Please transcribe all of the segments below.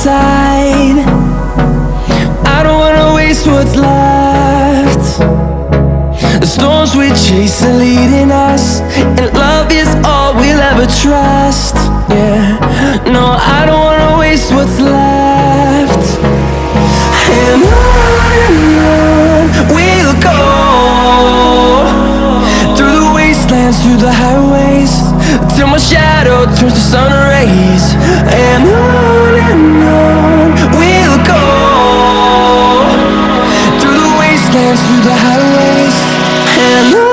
inside. I don't wanna waste what's left. The storms we chase are leading us, and love is all we'll ever trust. Yeah, no, I don't wanna waste what's left. And on we'll go, through the wastelands, through the highways, till my shadow turns to sun rays. And on we'll go, through the wastelands, through the highways, and on.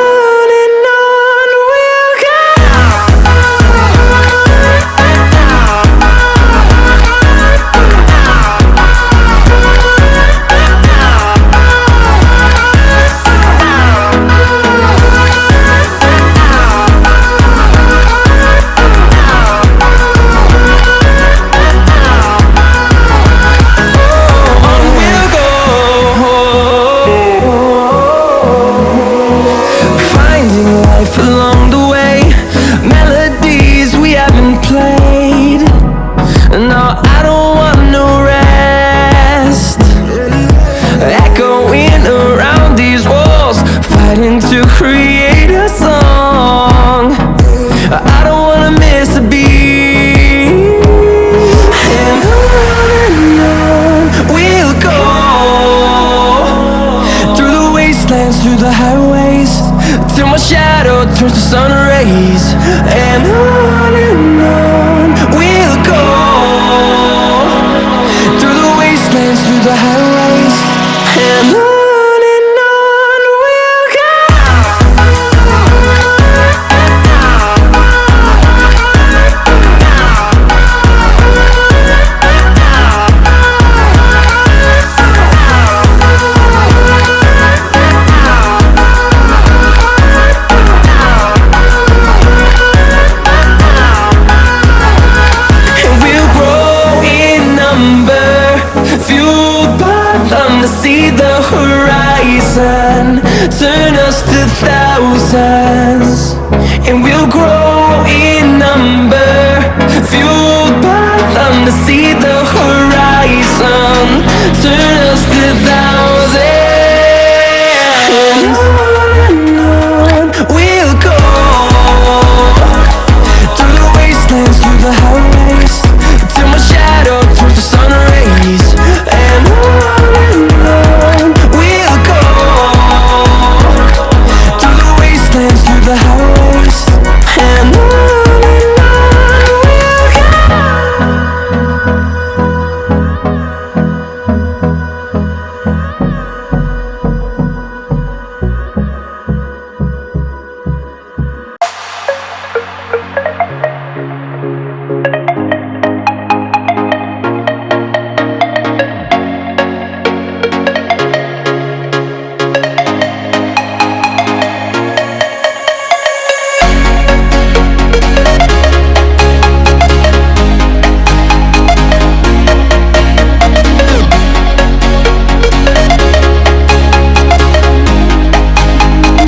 Along the way, melodies we haven't played. No, I don't want no rest. Echoing around these walls, fighting to create a song. I don't wanna miss a beat. And on we'll go, through the wastelands, through the highways, till my shadow turns to sun rays. And on we'll go, through the wastelands, through the highways, and on. To see the horizon turn us to thousands, and we'll grow